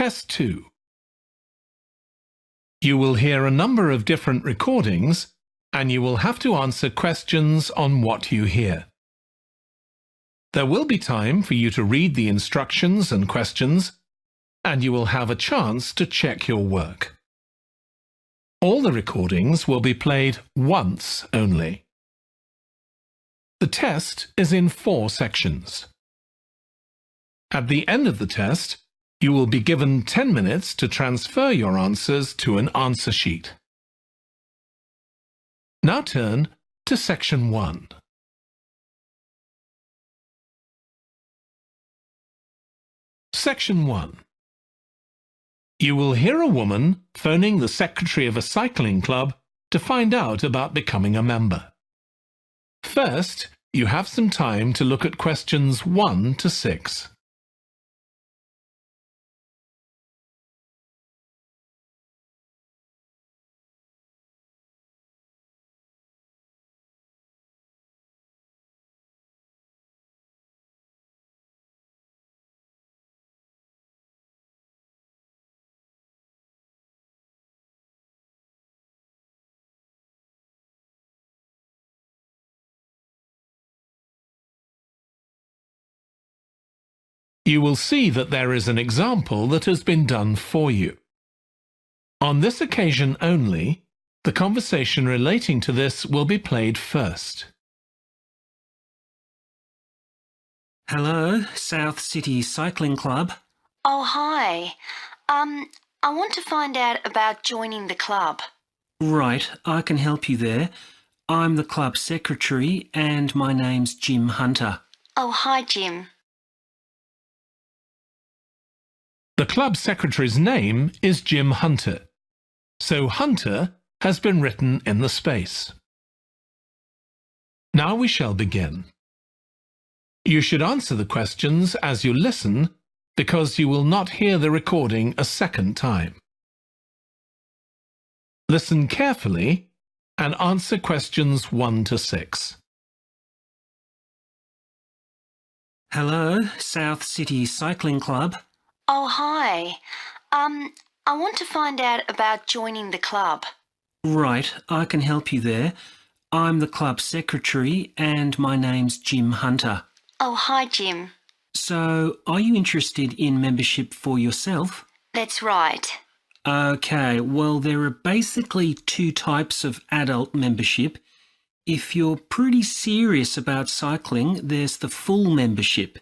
Test 2. You will hear a number of different recordings, and you will have to answer questions on what you hear. There will be time for you to read the instructions and questions, and you will have a chance to check your work. All the recordings will be played once only. The test is in 4 sections. At the end of the test, you will be given 10 minutes to transfer your answers to an answer sheet. Now turn to Section 1. Section 1. You will hear a woman phoning the secretary of a cycling club to find out about becoming a member. First, you have some time to look at questions 1 to 6. You will see that there is an example that has been done for you. On this occasion only, the conversation relating to this will be played first. Hello, South City Cycling Club. Oh, hi. I want to find out about joining the club. Right, I can help you there. I'm the club secretary and my name's Jim Hunter. Oh, hi, Jim. The club secretary's name is Jim Hunter, so Hunter has been written in the space. Now we shall begin. You should answer the questions as you listen because you will not hear the recording a second time. Listen carefully and answer questions 1 to 6. Hello, South City Cycling Club. Oh, hi. I want to find out about joining the club. Right, I can help you there. I'm the club secretary and my name's Jim Hunter. Oh, hi, Jim. So, are you interested in membership for yourself? That's right. Okay, well, there are basically 2 types of adult membership. If you're pretty serious about cycling, there's the full membership.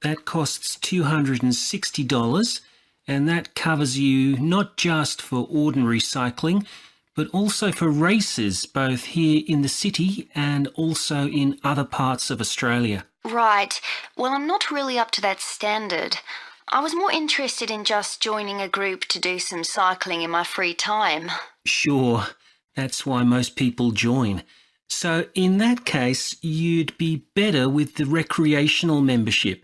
That costs $260, and that covers you not just for ordinary cycling, but also for races both here in the city and also in other parts of Australia. Right. Well, I'm not really up to that standard. I was more interested in just joining a group to do some cycling in my free time. Sure, that's why most people join. So in that case, you'd be better with the recreational membership.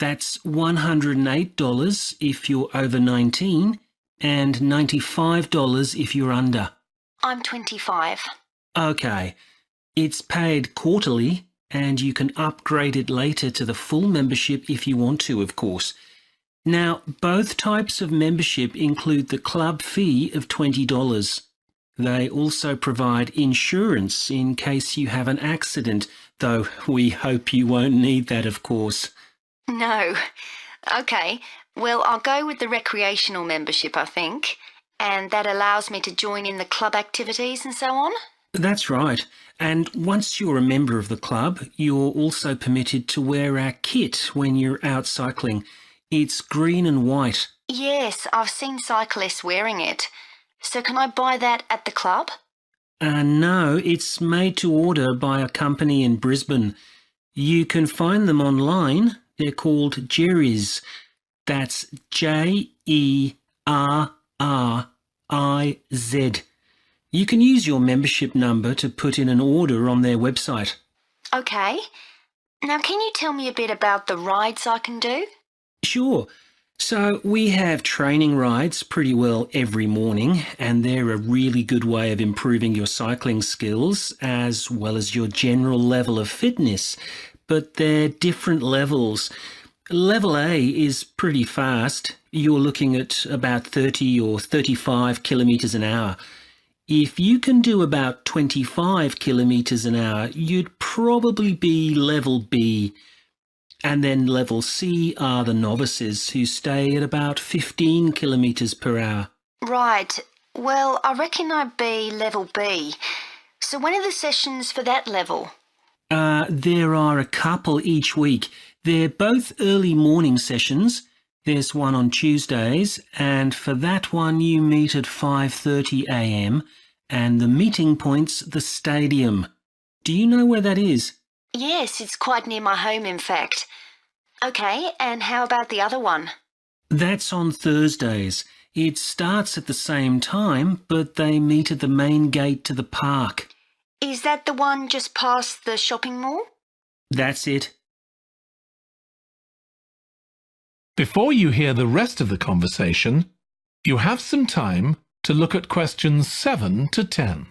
That's $108 if you're over 19 and $95 if you're under. I'm 25. Okay, it's paid quarterly and you can upgrade it later to the full membership if you want to, of course. Now, both types of membership include the club fee of $20. They also provide insurance in case you have an accident, though we hope you won't need that, of course. No. Okay, well, I'll go with the recreational membership, I think, and that allows me to join in the club activities and so on. That's right. And once you're a member of the club, you're also permitted to wear our kit when you're out cycling. It's green and white. Yes, I've seen cyclists wearing it. So can I buy that at the club? No, it's made to order by a company in Brisbane. You can find them online. They're called Jerry's. That's Jerriz. You can use your membership number to put in an order on their website. Okay. Now, can you tell me a bit about the rides I can do? Sure. So we have training rides pretty well every morning, and they're a really good way of improving your cycling skills as well as your general level of fitness. But they're different levels. Level A is pretty fast. you're looking at about 30 or 35 kilometres an hour. If you can do about 25 kilometres an hour, you'd probably be level B. And then level C are the novices who stay at about 15 kilometres per hour. Right. Well, I reckon I'd be level B. So when are the sessions for that level? There are a couple each week. They're both early morning sessions. There's one on Tuesdays, and for that one you meet at 5:30 a.m, and the meeting point's the stadium. Do you know where that is? Yes, it's quite near my home, in fact. Okay, and how about the other one? That's on Thursdays. It starts at the same time, but they meet at the main gate to the park. Is that the one just past the shopping mall? That's it. Before you hear the rest of the conversation, you have some time to look at questions 7 to 10.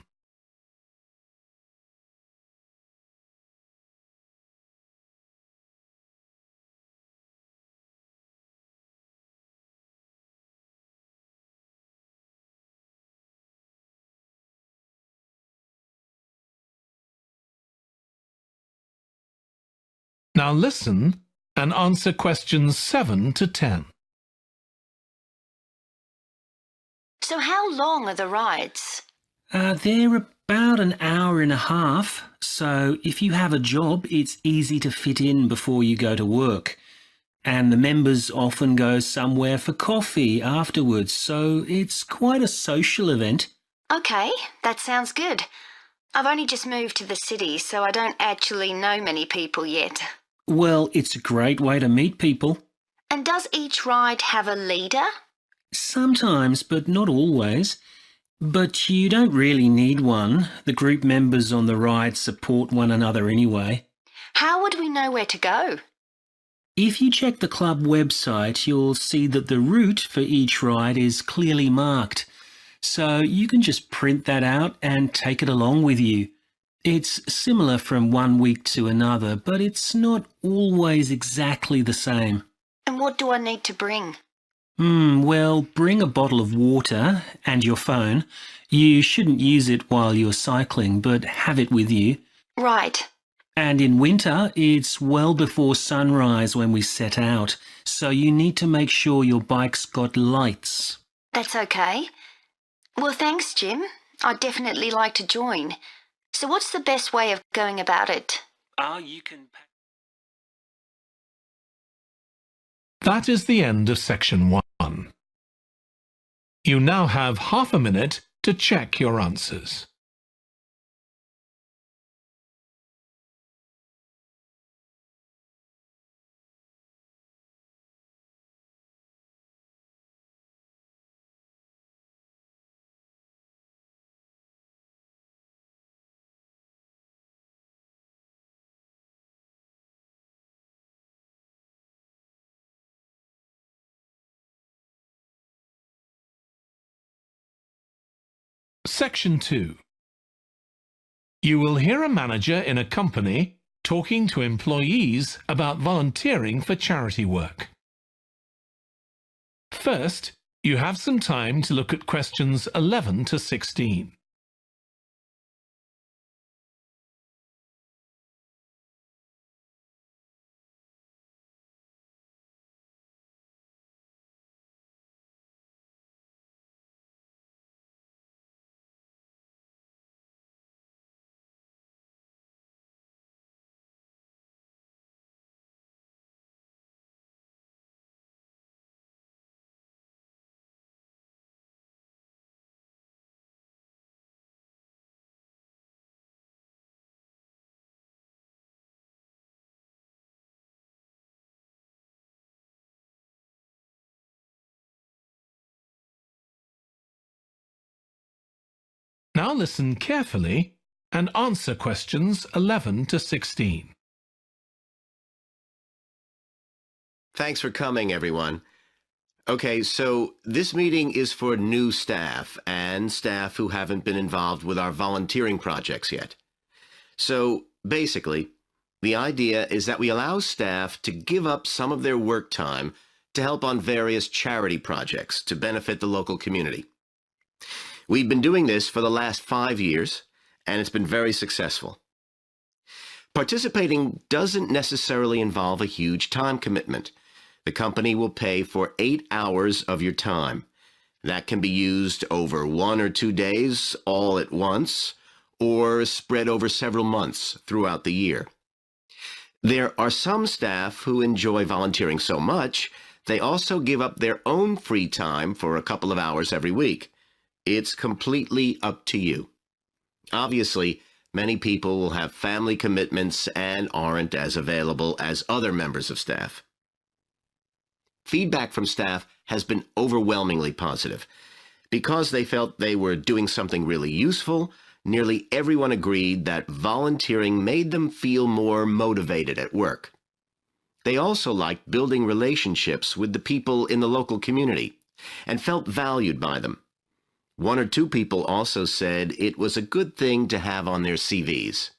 Now listen and answer questions 7 to 10. So how long are the rides? They're about an hour and a half, so if you have a job, it's easy to fit in before you go to work. And the members often go somewhere for coffee afterwards, so it's quite a social event. Okay, that sounds good. I've only just moved to the city, so I don't actually know many people yet. Well, it's a great way to meet people. And does each ride have a leader? Sometimes, but not always. But you don't really need one. The group members on the ride support one another anyway. How would we know where to go? If you check the club website, you'll see that the route for each ride is clearly marked. So you can just print that out and take it along with you. It's similar from one week to another, but it's not always exactly the same. And what do I need to bring? Well, bring a bottle of water and your phone. You shouldn't use it while you're cycling, but have it with you. Right. And in winter, it's well before sunrise when we set out, so you need to make sure your bike's got lights. That's okay. Well, thanks, Jim. I'd definitely like to join. So what's the best way of going about it? You can... That is the end of section 1. You now have half a minute to check your answers. Section 2. You will hear a manager in a company talking to employees about volunteering for charity work. First, you have some time to look at questions 11 to 16. Now listen carefully and answer questions 11 to 16. Thanks for coming, everyone. Okay, so this meeting is for new staff and staff who haven't been involved with our volunteering projects yet. So basically, the idea is that we allow staff to give up some of their work time to help on various charity projects to benefit the local community. We've been doing this for the last 5 years, and it's been very successful. Participating doesn't necessarily involve a huge time commitment. The company will pay for 8 hours of your time. That can be used over 1 or 2 days all at once, or spread over several months throughout the year. There are some staff who enjoy volunteering so much, they also give up their own free time for a couple of hours every week. It's completely up to you. Obviously, many people will have family commitments and aren't as available as other members of staff. Feedback from staff has been overwhelmingly positive. Because they felt they were doing something really useful, nearly everyone agreed that volunteering made them feel more motivated at work. They also liked building relationships with the people in the local community and felt valued by them. 1 or 2 people also said it was a good thing to have on their CVs.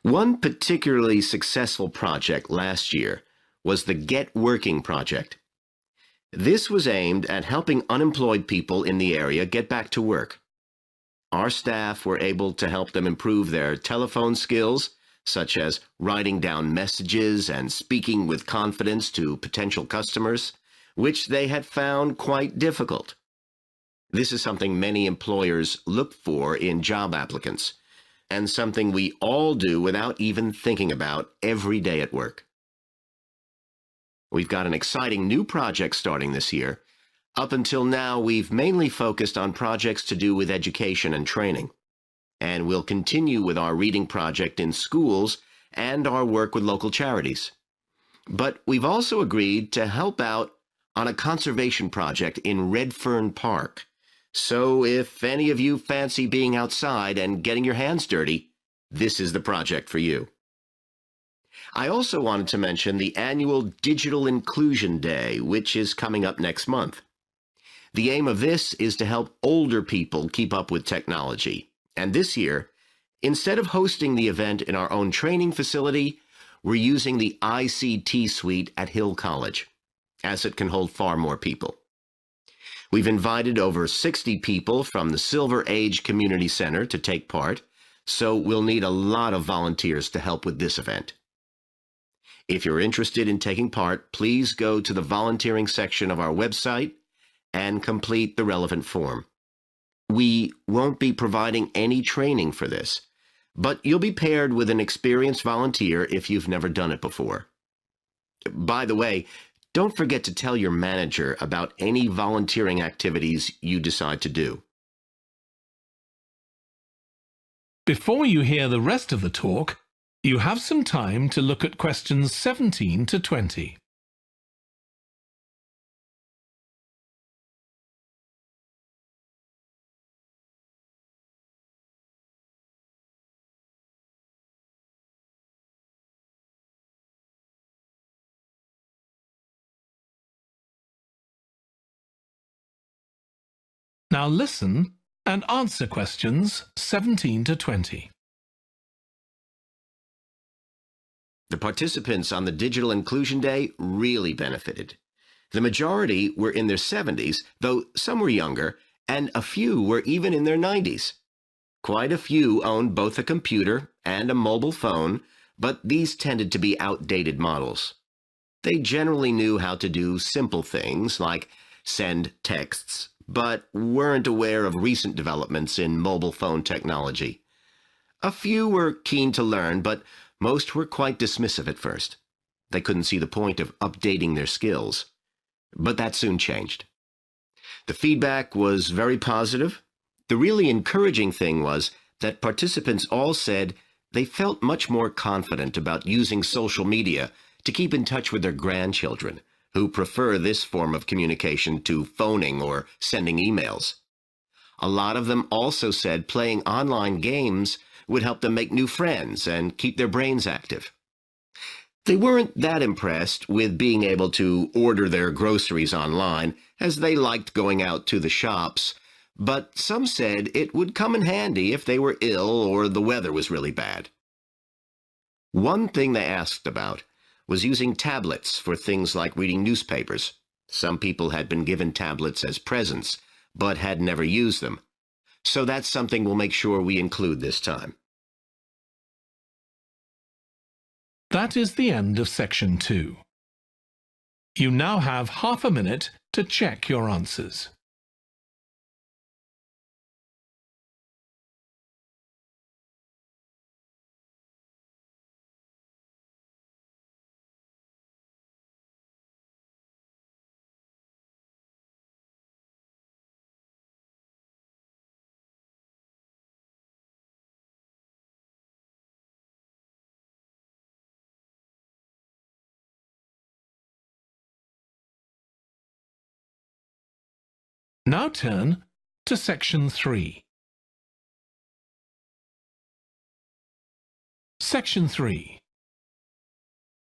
One particularly successful project last year was the Get Working project. This was aimed at helping unemployed people in the area get back to work. Our staff were able to help them improve their telephone skills, such as writing down messages and speaking with confidence to potential customers, which they had found quite difficult. This is something many employers look for in job applicants, and something we all do without even thinking about every day at work. We've got an exciting new project starting this year. Up until now, we've mainly focused on projects to do with education and training. And we'll continue with our reading project in schools and our work with local charities. But we've also agreed to help out on a conservation project in Redfern Park. So if any of you fancy being outside and getting your hands dirty, this is the project for you. I also wanted to mention the annual Digital Inclusion Day, which is coming up next month. The aim of this is to help older people keep up with technology. And this year, instead of hosting the event in our own training facility, we're using the ICT suite at Hill College, as it can hold far more people. We've invited over 60 people from the Silver Age Community Center to take part, so we'll need a lot of volunteers to help with this event. If you're interested in taking part, please go to the volunteering section of our website and complete the relevant form. We won't be providing any training for this, but you'll be paired with an experienced volunteer if you've never done it before. By the way, don't forget to tell your manager about any volunteering activities you decide to do. Before you hear the rest of the talk, you have some time to look at questions 17 to 20. Now listen and answer questions 17 to 20. The participants on the Digital Inclusion Day really benefited. The majority were in their 70s, though some were younger, and a few were even in their 90s. Quite a few owned both a computer and a mobile phone, but these tended to be outdated models. They generally knew how to do simple things like send texts, but weren't aware of recent developments in mobile phone technology. A few were keen to learn, but most were quite dismissive at first. They couldn't see the point of updating their skills. But that soon changed. The feedback was very positive. The really encouraging thing was that participants all said they felt much more confident about using social media to keep in touch with their grandchildren, who prefer this form of communication to phoning or sending emails. A lot of them also said playing online games would help them make new friends and keep their brains active. They weren't that impressed with being able to order their groceries online, as they liked going out to the shops, but some said it would come in handy if they were ill or the weather was really bad. One thing they asked about was using tablets for things like reading newspapers. Some people had been given tablets as presents, but had never used them. So that's something we'll make sure we include this time. That is the end of section 2. You now have half a minute to check your answers. Now turn to section 3. Section 3.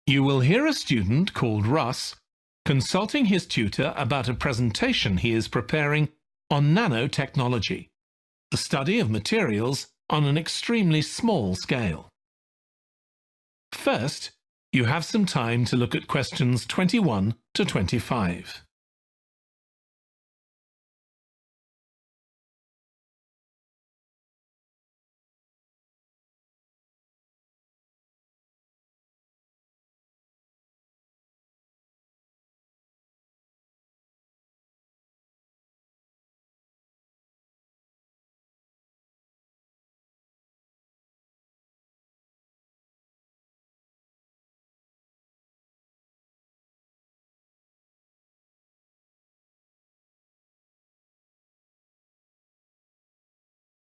You will hear a student called Russ consulting his tutor about a presentation he is preparing on nanotechnology, the study of materials on an extremely small scale. First, you have some time to look at questions 21 to 25.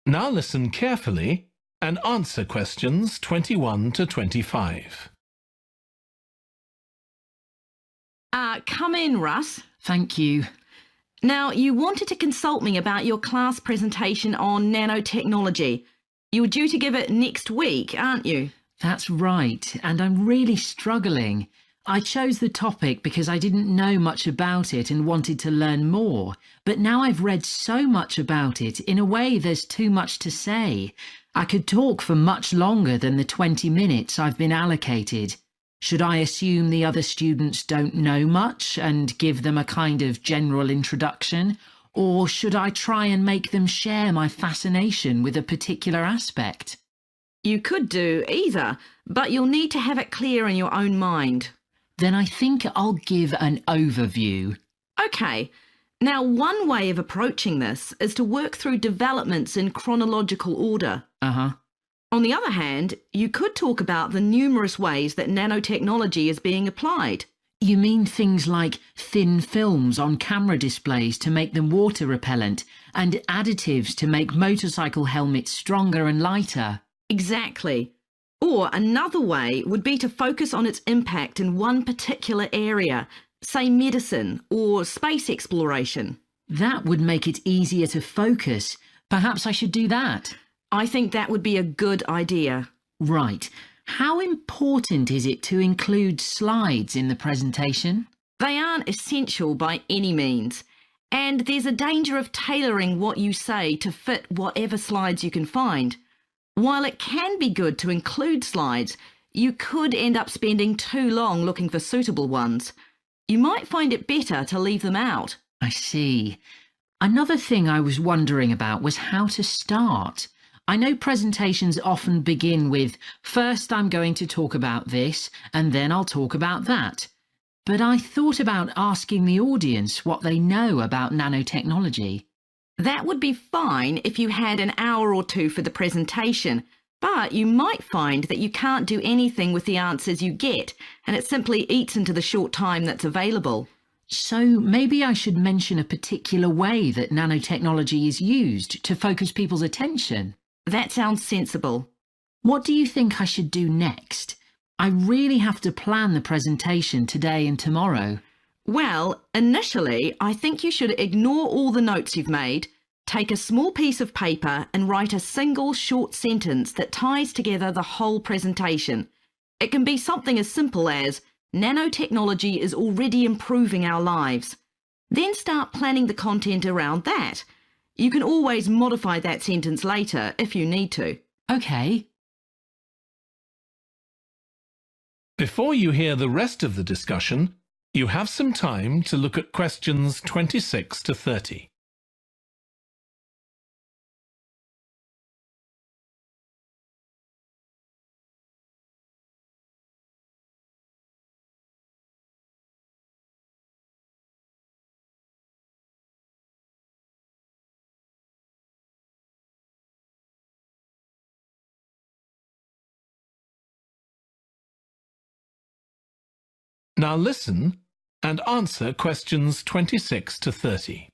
Now listen carefully and answer questions 21 to 25. Come in, Russ. Thank you. Now, you wanted to consult me about your class presentation on nanotechnology. You were due to give it next week, aren't you? That's right, and I'm really struggling. I chose the topic because I didn't know much about it and wanted to learn more, but now I've read so much about it, in a way there's too much to say. I could talk for much longer than the 20 minutes I've been allocated. Should I assume the other students don't know much and give them a kind of general introduction? Or should I try and make them share my fascination with a particular aspect? You could do either, but you'll need to have it clear in your own mind. Then I think I'll give an overview. Okay. Now, one way of approaching this is to work through developments in chronological order. Uh-huh. On the other hand, you could talk about the numerous ways that nanotechnology is being applied. You mean things like thin films on camera displays to make them water repellent and additives to make motorcycle helmets stronger and lighter? Exactly. Or another way would be to focus on its impact in one particular area, say medicine or space exploration. That would make it easier to focus. Perhaps I should do that. I think that would be a good idea. Right. How important is it to include slides in the presentation? They aren't essential by any means, and there's a danger of tailoring what you say to fit whatever slides you can find. While it can be good to include slides, you could end up spending too long looking for suitable ones. You might find it better to leave them out. I see. Another thing I was wondering about was how to start. I know presentations often begin with, first I'm going to talk about this, and then I'll talk about that. But I thought about asking the audience what they know about nanotechnology. That would be fine if you had an hour or two for the presentation, but you might find that you can't do anything with the answers you get, and it simply eats into the short time that's available. So maybe I should mention a particular way that nanotechnology is used to focus people's attention. That sounds sensible. What do you think I should do next? I really have to plan the presentation today and tomorrow. Well, initially, I think you should ignore all the notes you've made, take a small piece of paper and write a single short sentence that ties together the whole presentation. It can be something as simple as, nanotechnology is already improving our lives. Then start planning the content around that. You can always modify that sentence later if you need to. Okay. Before you hear the rest of the discussion, you have some time to look at questions 26 to 30. Now listen and answer questions 26 to 30.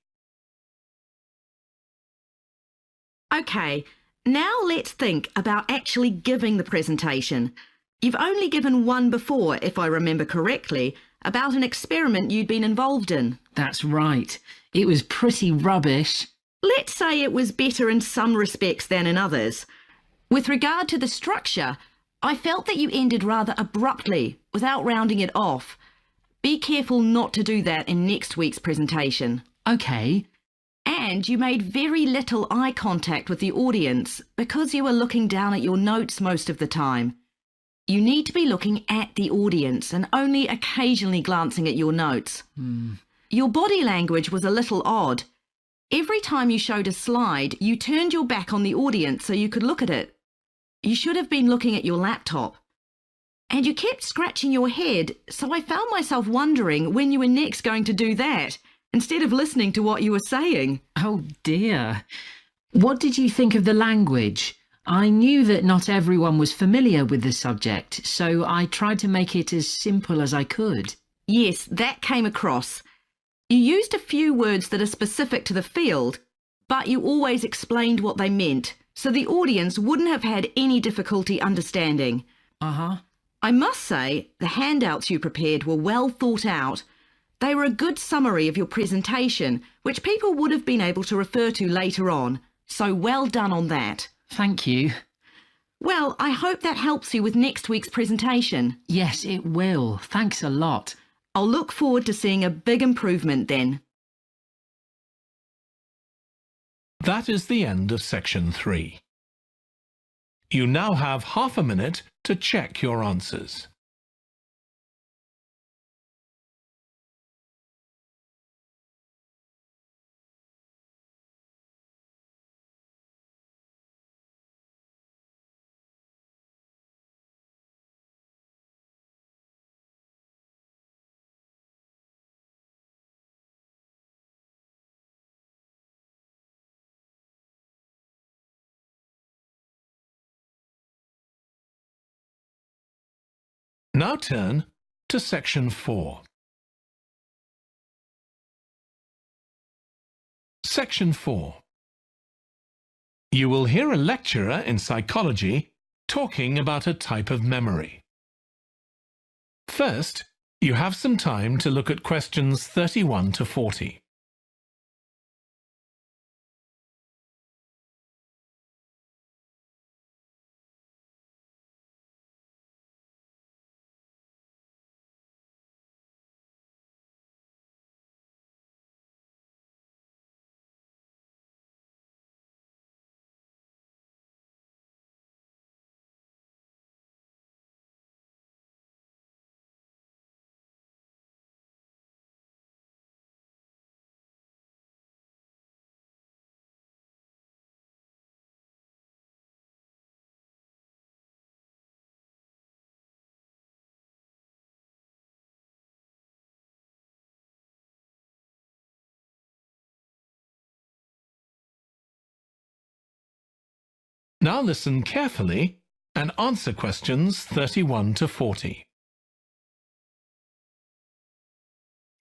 OK, now let's think about actually giving the presentation. You've only given one before, if I remember correctly, about an experiment you'd been involved in. That's right. It was pretty rubbish. Let's say it was better in some respects than in others. With regard to the structure, I felt that you ended rather abruptly, without rounding it off. Be careful not to do that in next week's presentation. OK. And you made very little eye contact with the audience because you were looking down at your notes most of the time. You need to be looking at the audience and only occasionally glancing at your notes. Your body language was a little odd. Every time you showed a slide, you turned your back on the audience so you could look at it. You should have been looking at your laptop. And you kept scratching your head, so I found myself wondering when you were next going to do that, instead of listening to what you were saying. Oh dear. What did you think of the language? I knew that not everyone was familiar with the subject, so I tried to make it as simple as I could. Yes, that came across. You used a few words that are specific to the field, but you always explained what they meant, so the audience wouldn't have had any difficulty understanding. Uh-huh. I must say, the handouts you prepared were well thought out. They were a good summary of your presentation, which people would have been able to refer to later on. So well done on that. Thank you. Well, I hope that helps you with next week's presentation. Yes, it will. Thanks a lot. I'll look forward to seeing a big improvement then. That is the end of section 3. You now have half a minute to check your answers. Now turn to section 4. Section 4. You will hear a lecturer in psychology talking about a type of memory. First, you have some time to look at questions 31 to 40. Now listen carefully and answer questions 31 to 40.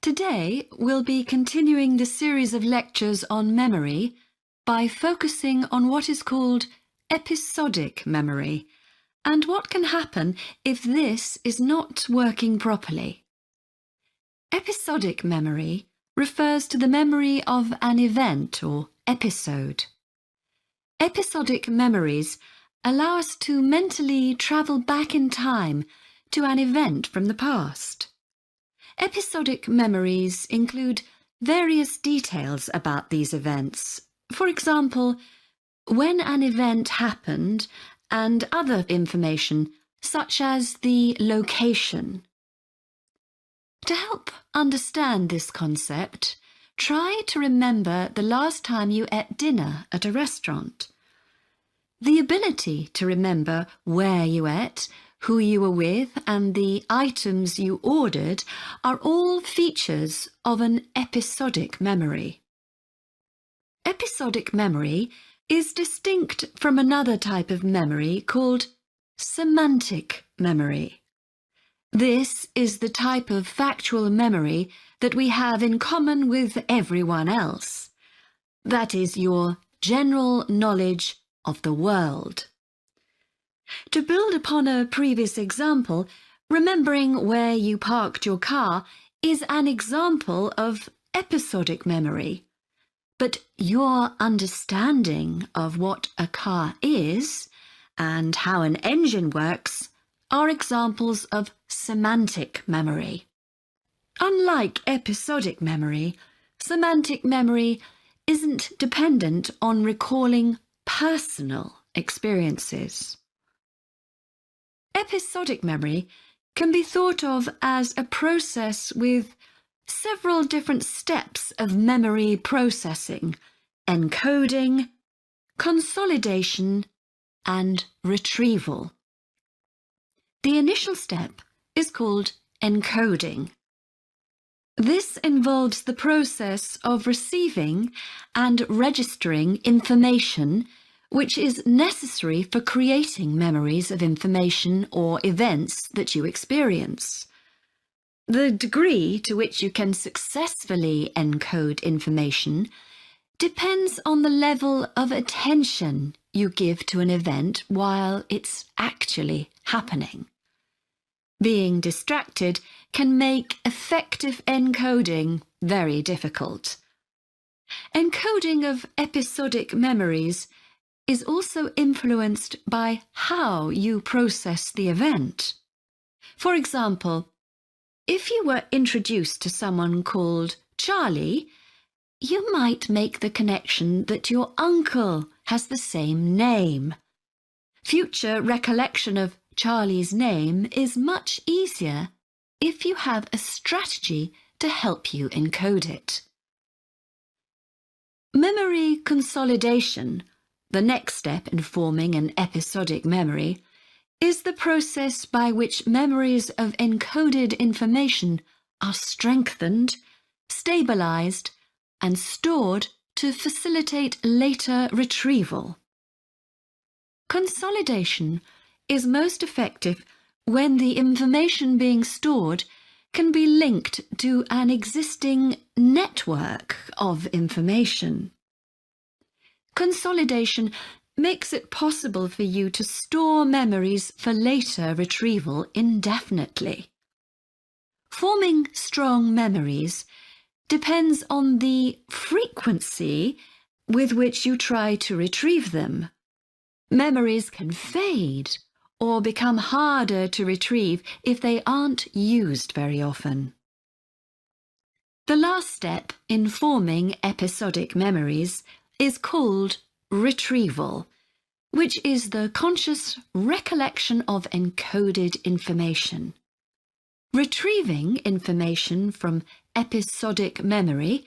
Today, we'll be continuing the series of lectures on memory by focusing on what is called episodic memory and what can happen if this is not working properly. Episodic memory refers to the memory of an event or episode. Episodic memories allow us to mentally travel back in time to an event from the past. Episodic memories include various details about these events. For example, when an event happened and other information such as the location. To help understand this concept, try to remember the last time you ate dinner at a restaurant. The ability to remember where you ate, who you were with, and the items you ordered are all features of an episodic memory. Episodic memory is distinct from another type of memory called semantic memory. This is the type of factual memory that we have in common with everyone else. That is your general knowledge of the world. To build upon a previous example, remembering where you parked your car is an example of episodic memory. But your understanding of what a car is and how an engine works are examples of semantic memory. Unlike episodic memory, semantic memory isn't dependent on recalling personal experiences. Episodic memory can be thought of as a process with several different steps of memory processing: encoding, consolidation, and retrieval. The initial step is called encoding. This involves the process of receiving and registering information which is necessary for creating memories of information or events that you experience. The degree to which you can successfully encode information depends on the level of attention you give to an event while it's actually happening. Being distracted can make effective encoding very difficult. Encoding of episodic memories is also influenced by how you process the event. For example, if you were introduced to someone called Charlie, you might make the connection that your uncle has the same name. Future recollection of Charlie's name is much easier if you have a strategy to help you encode it. Memory consolidation, the next step in forming an episodic memory, is the process by which memories of encoded information are strengthened, stabilized, and stored to facilitate later retrieval. Consolidation is most effective when the information being stored can be linked to an existing network of information. Consolidation makes it possible for you to store memories for later retrieval indefinitely. Forming strong memories depends on the frequency with which you try to retrieve them. Memories can fade or become harder to retrieve if they aren't used very often. The last step in forming episodic memories is called retrieval, which is the conscious recollection of encoded information. Retrieving information from episodic memory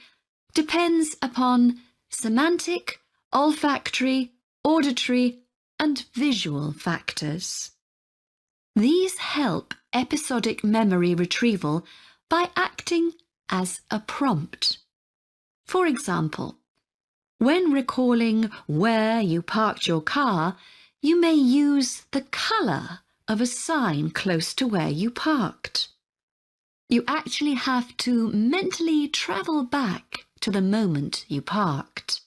depends upon semantic, olfactory, auditory, and visual factors. These help episodic memory retrieval by acting as a prompt. For example, when recalling where you parked your car, you may use the colour of a sign close to where you parked. You actually have to mentally travel back to the moment you parked.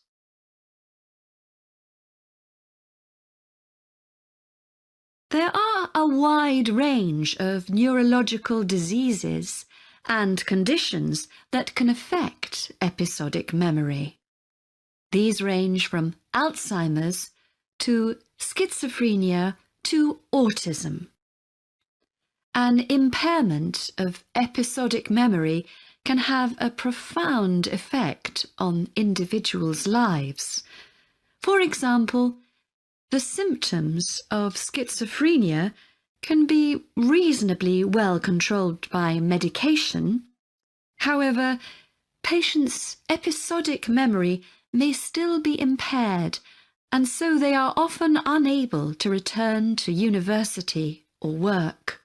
There are a wide range of neurological diseases and conditions that can affect episodic memory. These range from Alzheimer's to schizophrenia to autism. An impairment of episodic memory can have a profound effect on individuals' lives. For example, the symptoms of schizophrenia can be reasonably well controlled by medication. However, patients' episodic memory may still be impaired, and so they are often unable to return to university or work.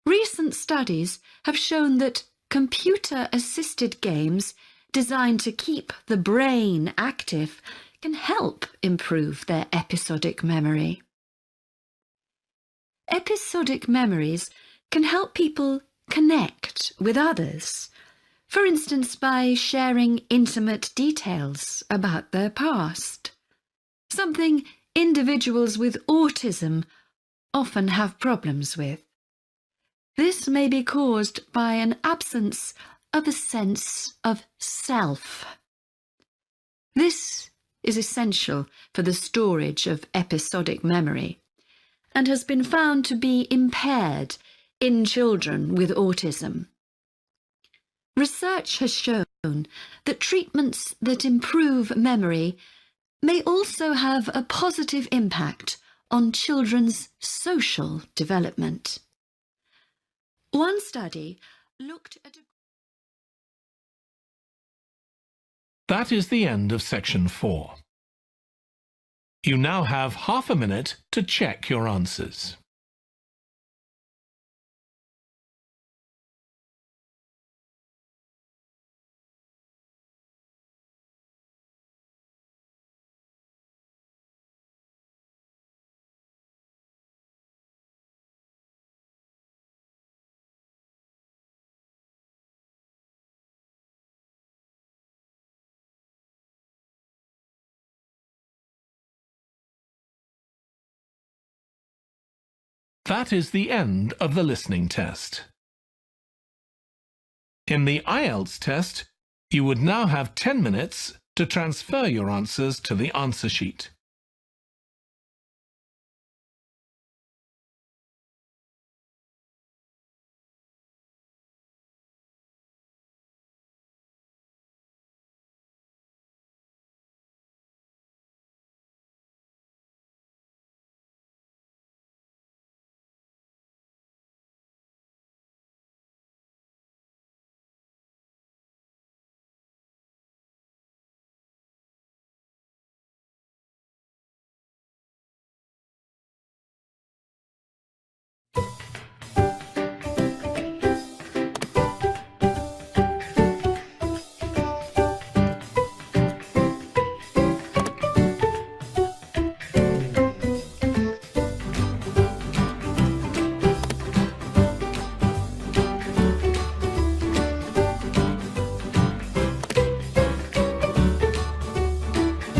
Recent studies have shown that computer-assisted games designed to keep the brain active can help improve their episodic memory. Episodic memories can help people connect with others, for instance by sharing intimate details about their past, something individuals with autism often have problems with. This may be caused by an absence of a sense of self. This is essential for the storage of episodic memory and has been found to be impaired in children with autism. Research has shown that treatments that improve memory may also have a positive impact on children's social development. One study looked at That is the end of section 4. You now have half a minute to check your answers. That is the end of the listening test. In the IELTS test, you would now have 10 minutes to transfer your answers to the answer sheet.